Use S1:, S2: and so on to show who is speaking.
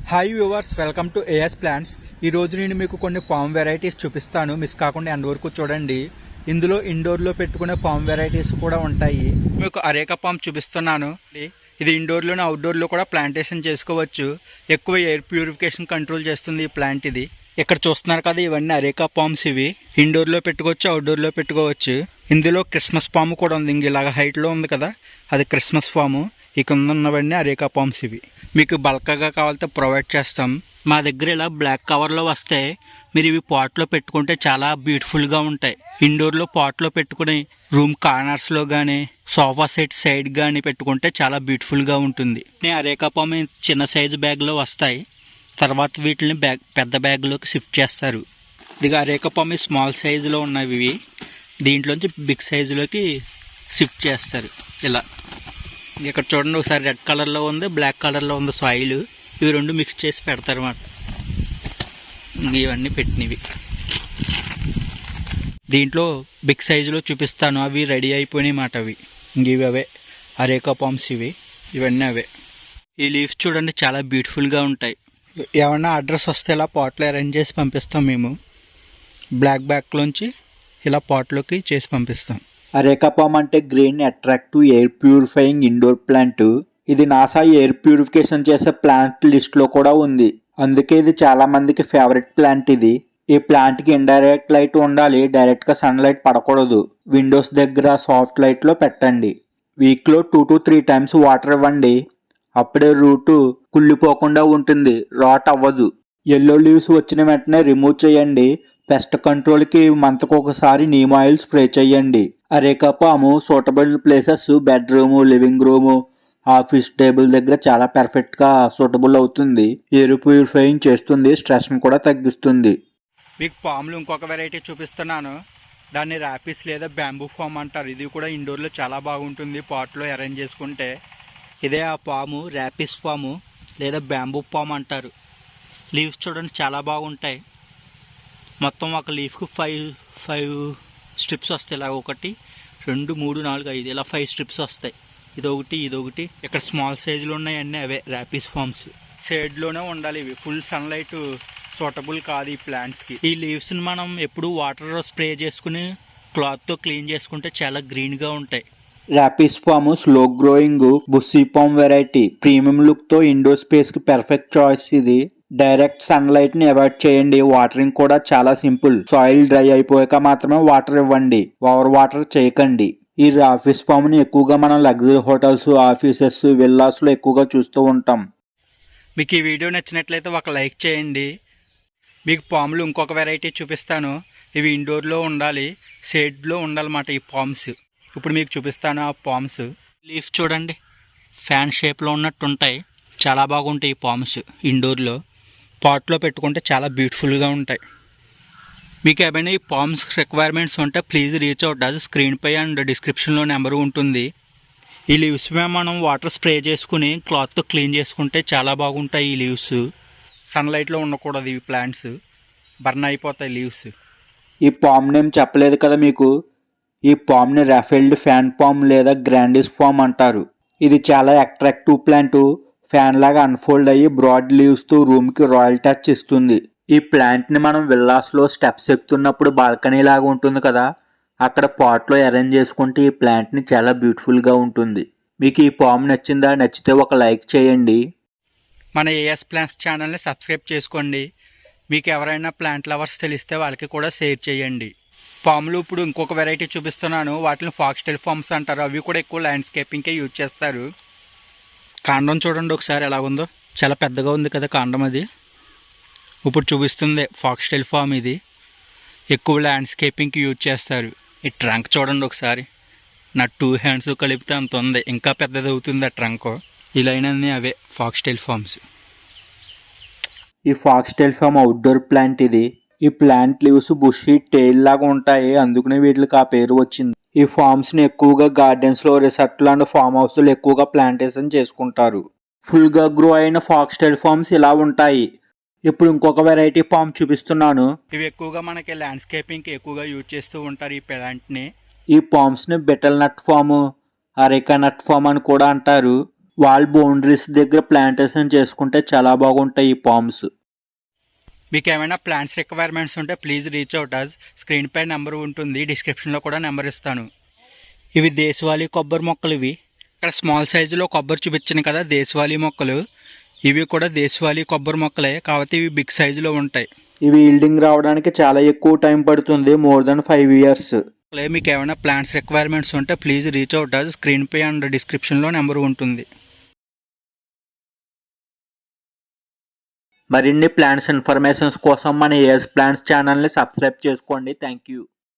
S1: Hi viewers, welcome to AS plants. ఈరోజు నేను మీకు కొన్ని పామ్ వెరైటీస్ చూపిస్తాను. మిస్ కాకుండా ఎండ్ వరకు చూడండి. ఇందులో ఇండోర్లో పెట్టుకునే పామ్ వెరైటీస్ కూడా ఉంటాయి. మీకు అరేకా పామ్ చూపిస్తున్నాను. ఇది ఇండోర్లోనే అవుట్డోర్లో కూడా ప్లాంటేషన్ చేసుకోవచ్చు. ఎక్కువ ఎయిర్ ప్యూరిఫికేషన్ కంట్రోల్ చేస్తుంది ఈ ప్లాంట్. ఇది ఇక్కడ చూస్తున్నారు కదా, ఇవన్నీ అరేకా పామ్స్. ఇవి ఇండోర్లో పెట్టుకోవచ్చు, అవుట్డోర్లో పెట్టుకోవచ్చు. ఇందులో క్రిస్మస్ పాము కూడా ఉంది. ఇలాగ హైట్లో ఉంది కదా, అది క్రిస్మస్ పాము. ఈ కింద ఉన్నవన్నీ అరేకా పామ్స్. ఇవి మీకు బల్క్గా కావాలంటే ప్రొవైడ్ చేస్తాం. మా దగ్గర ఇలా బ్లాక్ కవర్లో వస్తాయి. మీరు ఇవి పాట్లో పెట్టుకుంటే చాలా బ్యూటిఫుల్గా ఉంటాయి. ఇండోర్లో పాట్లో పెట్టుకుని రూమ్ కార్నర్స్లో కానీ సోఫా సెట్ సైడ్ కానీ పెట్టుకుంటే చాలా బ్యూటిఫుల్గా ఉంటుంది. అరేకా పాము చిన్న సైజు బ్యాగ్లో వస్తాయి. తర్వాత వీటిని పెద్ద బ్యాగ్లోకి షిఫ్ట్ చేస్తారు. ఇది అరేకా పాము స్మాల్ సైజులో ఉన్నవి. ఇవి దీంట్లోంచి బిగ్ సైజులోకి షిఫ్ట్ చేస్తారు. ఇలా ఇక్కడ చూడండి, ఒకసారి రెడ్ కలర్లో ఉంది, బ్లాక్ కలర్లో ఉంది సాయిల్. ఇవి రెండు మిక్స్ చేసి పెడతారు అన్నమాట. ఇవన్నీ పెట్టినవి దీంట్లో బిగ్ సైజులో చూపిస్తాను. అవి రెడీ అయిపోయినాయి మాట. అవి ఇవి అవే అరేకా పామ్స్. ఇవన్నీ అవే. ఈ లీవ్స్ చూడండి, చాలా బ్యూటిఫుల్గా ఉంటాయి. ఏమన్నా అడ్రస్ వస్తే ఇలా పాట్లో అరేంజ్ చేసి పంపిస్తాం. మేము బ్లాక్ బ్యాగ్లోంచి ఇలా పాట్లోకి చేసి పంపిస్తాం.
S2: అరేకా పామ్ అంటే green attractive air purifying indoor plant. ఇది నాసా ఎయిర్ ప్యూరిఫికేషన్ చేసే ప్లాంట్ లిస్ట్ లో కూడా ఉంది. అందుకే ఇది చాలా మందికి ఫేవరెట్ ప్లాంట్. ఇది ఈ ప్లాంట్ కి ఇండైరెక్ట్ లైట్ ఉండాలి, డైరెక్ట్ గా సన్ లైట్ పడకూడదు. విండోస్ దగ్గర సాఫ్ట్ లైట్ లో పెట్టండి. వీక్ లో 2 to 3 times వాటర్ ఇవ్వండి. అప్పుడే రూట్ కుళ్ళిపోకుండా ఉంటుంది, రాట్ అవ్వదు. ఎల్లో లీవ్స్ వచ్చిన వెంటనే రిమూవ్ చేయండి. పెస్ట్ కంట్రోల్కి మంత్కి ఒకసారి నీమ్ ఆయిల్ స్ప్రే చేయండి. అరేకా పాము suitable places bedroom, living room, office table దగ్గర చాలా పర్ఫెక్ట్గా సూటబుల్ అవుతుంది. ఎయిర్ ప్యూరిఫైయింగ్ చేస్తుంది, స్ట్రెస్ని కూడా తగ్గిస్తుంది.
S1: మీకు పాములు ఇంకొక వెరైటీ చూపిస్తున్నాను. దాన్ని ర్యాపిస్ లేదా బ్యాంబూ ఫామ్ అంటారు. ఇది కూడా ఇండోర్లో చాలా బాగుంటుంది పాట్లో అరేంజ్ చేసుకుంటే. ఇదే ఆ పాము, ర్యాపిస్ పాము లేదా బ్యాంబూ పామ్ అంటారు. లీవ్స్ చూడండి, చాలా బాగుంటాయి. మొత్తం ఒక లీఫ్కి 5 స్ట్రిప్స్ వస్తాయి. ఇలా 1 2 3 4 5 ఇలా 5 స్ట్రిప్స్ వస్తాయి. ఇదొకటి. ఇక్కడ స్మాల్ సైజులో ఉన్నాయి అన్నీ అవే ర్యాపిస్ ఫామ్స్. షేడ్లోనే ఉండాలి. ఇవి ఫుల్ సన్లైట్ సూటబుల్ కాదు ఈ ప్లాంట్స్కి. ఈ లీవ్స్ని మనం ఎప్పుడు వాటర్ స్ప్రే చేసుకుని క్లాత్తో క్లీన్ చేసుకుంటే చాలా గ్రీన్గా ఉంటాయి.
S2: Rhapis palm slow growing bushy palm variety. Premium లుక్తో ఇండోర్ స్పేస్కి పర్ఫెక్ట్ చాయిస్ ఇది. డైరెక్ట్ సన్ లైట్ ని అవాయిడ్ చేయండి. వాటరింగ్ కూడా చాలా సింపుల్. సాయిల్ డ్రై అయిపోయాక మాత్రమే వాటర్ ఇవ్వండి, ఓవర్ వాటర్ చేయకండి. ఈ ర్యాపిస్ పాముని ఎక్కువగా మనం లగ్జరీ హోటల్స్, ఆఫీసెస్, విల్లాస్ లో ఎక్కువగా చూస్తూ ఉంటాం.
S1: మీకు ఈ వీడియో నచ్చినట్లయితే ఒక లైక్ చేయండి. మీకు పాములు ఇంకొక వెరైటీ చూపిస్తాను. ఇవి ఇండోర్లో ఉండాలి, షేడ్లో ఉండాలన్నమాట ఈ పామ్స్. ఇప్పుడు మీకు చూపిస్తాను ఆ పామ్స్. లీఫ్ చూడండి, ఫ్యాన్ షేప్లో ఉన్నట్టు ఉంటాయి. చాలా బాగుంటాయి ఈ పామ్స్. ఇండోర్లో పాట్లో పెట్టుకుంటే చాలా బ్యూటిఫుల్గా ఉంటాయి. మీకు ఏమైనా ఈ పామ్స్ రిక్వైర్మెంట్స్ ఉంటే ప్లీజ్ రీచ్ అవుట్. అది స్క్రీన్పై అండ్ డిస్క్రిప్షన్లో నెంబర్ ఉంటుంది. ఈ లీవ్స్ మనం వాటర్ స్ప్రే చేసుకుని క్లాత్తో క్లీన్ చేసుకుంటే చాలా బాగుంటాయి. ఈ లీవ్స్ సన్లైట్లో ఉండకూడదు. ఇవి ప్లాంట్స్ బర్న్ అయిపోతాయి లీవ్స్.
S2: ఈ పామ్ నేమ్ చెప్పలేదు కదా మీకు. ఈ పామ్ని రాఫెల్డ్ ఫ్యాన్ పామ్ లేదా గ్రాండిస్ పామ్ అంటారు. ఇది చాలా అట్రాక్టివ్ ప్లాంట్. ఫ్యాన్ లాగా అన్ఫోల్డ్ అయ్యి బ్రాడ్ లీవ్స్తో రూమ్కి రాయల్ టచ్ ఇస్తుంది. ఈ ప్లాంట్ని మనం విల్లాస్లో స్టెప్స్ ఎక్కుతున్నప్పుడు బాల్కనీ లాగా ఉంటుంది కదా, అక్కడ పాట్లో అరేంజ్ చేసుకుంటే ఈ ప్లాంట్ని చాలా బ్యూటిఫుల్గా ఉంటుంది. మీకు ఈ పామ్ నచ్చిందా? నచ్చితే ఒక లైక్ చేయండి.
S1: మన ఏఎస్ ప్లాంట్స్ ఛానల్ని సబ్స్క్రైబ్ చేసుకోండి. మీకు ఎవరైనా ప్లాంట్ లవర్స్ తెలిస్తే వాళ్ళకి కూడా షేర్ చేయండి. పాములు ఇప్పుడు ఇంకొక వెరైటీ చూపిస్తున్నాను. వాటిని ఫాక్స్టైల్ ఫామ్స్ అంటారు. అవి కూడా ఎక్కువ ల్యాండ్స్కేపింగ్కే యూజ్ చేస్తారు. కాండం చూడండి ఒకసారి ఎలా ఉందో, చాలా పెద్దగా ఉంది కదా కాండం. అది ఇప్పుడు చూపిస్తుంది ఫాక్స్టైల్ ఫామ్. ఇది ఎక్కువ ల్యాండ్స్కేపింగ్కి యూజ్ చేస్తారు. ఈ ట్రంక్ చూడండి ఒకసారి, నా 2 hands కలిపితే అంత ఉంది. ఇంకా పెద్దది అవుతుంది ఆ ట్రంక్. ఈ లైన్ అన్నీ అవే ఫాక్స్టైల్ ఫామ్స్.
S2: ఈ ఫాక్స్టైల్ ఫామ్ అవుట్డోర్ ప్లాంట్. ఇది ఈ ప్లాంట్ లీవ్స్ బుషీ టెయిల్ లాగా ఉంటాయి, అందుకనే వీటికి ఆ పేరు వచ్చింది. ఈ ఫామ్స్ ని ఎక్కువగా గార్డెన్స్ లో, రిసార్ట్లు అండ్ ఫామ్ హౌస్ లో ఎక్కువగా ప్లాంటేషన్ చేసుకుంటారు. ఫుల్ గా గ్రో అయిన ఫాక్స్టైల్ ఫామ్స్ ఇలా ఉంటాయి. ఇప్పుడు ఇంకొక వెరైటీ పామ్ చూపిస్తున్నాను.
S1: ఇవి ఎక్కువగా మనకి ల్యాండ్స్కేపింగ్ ఎక్కువగా యూజ్ చేస్తూ ఉంటారు ఈ ప్లాంట్ ని.
S2: ఈ పామ్స్ ని బెటల్ నట్ ఫామ్, అరేకా నట్ ఫామ్ అని కూడా అంటారు. వాల్ బౌండరీస్ దగ్గర ప్లాంటేషన్ చేసుకుంటే చాలా బాగుంటాయి ఈ పామ్స్.
S1: మీకు ఏమైనా ప్లాంట్స్ రిక్వైర్మెంట్స్ ఉంటే please reach out us. Screen పై నెంబర్ ఉంటుంది, డిస్క్రిప్షన్లో కూడా నెంబర్ ఇస్తాను. ఇవి దేశవాళీ కొబ్బరి మొక్కలు. ఇవి ఇక్కడ స్మాల్ సైజులో కొబ్బరి చూపించాను కదా, దేశవాళీ మొక్కలు. ఇవి కూడా దేశవాళీ కొబ్బరి మొక్కలే, కాబట్టి ఇవి బిగ్ సైజులో ఉంటాయి.
S2: ఇవి ఈల్డింగ్ రావడానికి చాలా ఎక్కువ టైం పడుతుంది, మోర్ దెన్ 5 years.
S1: మీకు ఏమైనా ప్లాంట్స్ రిక్వైర్మెంట్స్ ఉంటే please reach out us. Screen పై అండ్ డిస్క్రిప్షన్లో నెంబర్ ఉంటుంది.
S2: మరిన్ని ప్లాంట్స్ ఇన్ఫర్మేషన్స్ కోసం మన ఏఎస్ ప్లాంట్స్ ఛానల్ని సబ్స్క్రైబ్ చేసుకోండి. Thank you.